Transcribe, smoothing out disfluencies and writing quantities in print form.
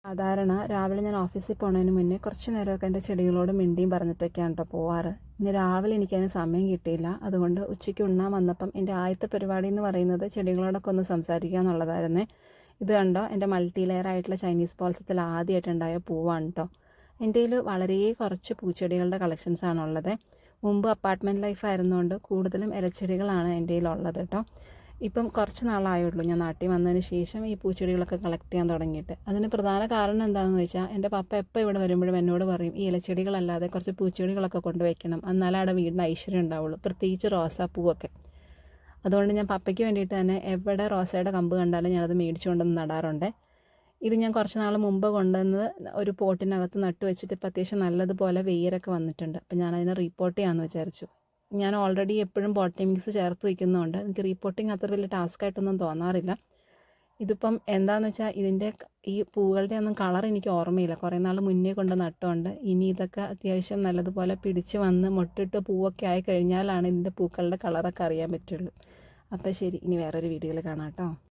സാധാരണ രാവിലെ ഞാൻ ഓഫീസിൽ പോകുന്നതിന് മുന്നേ കുറച്ച് നേരമൊക്കെ എൻ്റെ ചെടികളോട് മിണ്ടിയും പറഞ്ഞിട്ടൊക്കെയാണ് കേട്ടോ പോവാറ്. ഇന്ന് രാവിലെ എനിക്കതിന് സമയം കിട്ടിയില്ല. അതുകൊണ്ട് ഉച്ചയ്ക്ക് ഉണ്ണാൻ വന്നപ്പം എൻ്റെ ആദ്യത്തെ പരിപാടി എന്ന് പറയുന്നത് ചെടികളോടൊക്കെ ഒന്ന് സംസാരിക്കുക എന്നുള്ളതായിരുന്നേ. ഇത് കണ്ടോ, എൻ്റെ മൾട്ടി ലെയർ ആയിട്ടുള്ള ചൈനീസ് പോൾസത്തിൽ ആദ്യമായിട്ടുണ്ടായ പൂവാണ് കേട്ടോ. എൻ്റെ കയ്യിൽ വളരെ കുറച്ച് പൂച്ചെടികളുടെ കളക്ഷൻസാണുള്ളത്. മുമ്പ് അപ്പാർട്ട്മെൻറ്റ് ലൈഫ് ആയിരുന്നുകൊണ്ട് കൂടുതലും ഇലച്ചെടികളാണ് എൻ്റെ കയ്യിലുള്ളത് കേട്ടോ. ഇപ്പം കുറച്ച് നാളായുള്ളൂ ഞാൻ നാട്ടിൽ വന്നതിന് ശേഷം ഈ പൂച്ചെടികളൊക്കെ കളക്ട് ചെയ്യാൻ തുടങ്ങിയിട്ട്. അതിന് പ്രധാന കാരണം എന്താണെന്ന് വെച്ചാൽ, എൻ്റെ പപ്പ എപ്പോൾ ഇവിടെ വരുമ്പോഴും എന്നോട് പറയും ഈ ഇലച്ചെടികളല്ലാതെ കുറച്ച് പൂച്ചെടികളൊക്കെ കൊണ്ടുവയ്ക്കണം, എന്നാലേ അവിടെ വീടിന് ഐശ്വര്യം ഉണ്ടാവുള്ളൂ, പ്രത്യേകിച്ച് റോസാപ്പൂവൊക്കെ. അതുകൊണ്ട് ഞാൻ പപ്പയ്ക്ക് വേണ്ടിയിട്ട് തന്നെ എവിടെ റോസയുടെ കമ്പ് കണ്ടാലും ഞാനത് മേടിച്ചുകൊണ്ടൊന്ന് നടാറുണ്ട്. ഇത് ഞാൻ കുറച്ച് നാൾ മുമ്പ് കൊണ്ടുവന്ന് ഒരു പോട്ടിനകത്ത് നട്ടു വെച്ചിട്ട് ഇപ്പം അത്യാവശ്യം നല്ലതുപോലെ വേരൊക്കെ വന്നിട്ടുണ്ട്. അപ്പം ഞാനതിനെ റീപ്പോർട്ട് ചെയ്യാമെന്ന് വിചാരിച്ചു. ഞാൻ ഓൾറെഡി എപ്പോഴും പോട്ടി മിക്സ് ചേർത്ത് വയ്ക്കുന്നതുകൊണ്ട് എനിക്ക് റീപ്പോർട്ടിങ് അത്ര വലിയ ടാസ്ക് ആയിട്ടൊന്നും തോന്നാറില്ല. ഇതിപ്പം എന്താണെന്ന് വെച്ചാൽ, ഇതിൻ്റെ ഈ പൂക്കളുടെ ഒന്നും കളർ എനിക്ക് ഓർമ്മയില്ല, കുറേ നാൾ മുന്നേ കൊണ്ട് നട്ടുകൊണ്ട്. ഇനി ഇതൊക്കെ അത്യാവശ്യം നല്ലതുപോലെ പിടിച്ച് വന്ന് മൊട്ടിട്ട് പൂവൊക്കെ ആയി കഴിഞ്ഞാലാണ് ഇതിൻ്റെ പൂക്കളുടെ കളറൊക്കെ അറിയാൻ പറ്റുള്ളൂ. അപ്പോൾ ശരി, ഇനി വേറൊരു വീഡിയോയിൽ കാണാം കേട്ടോ.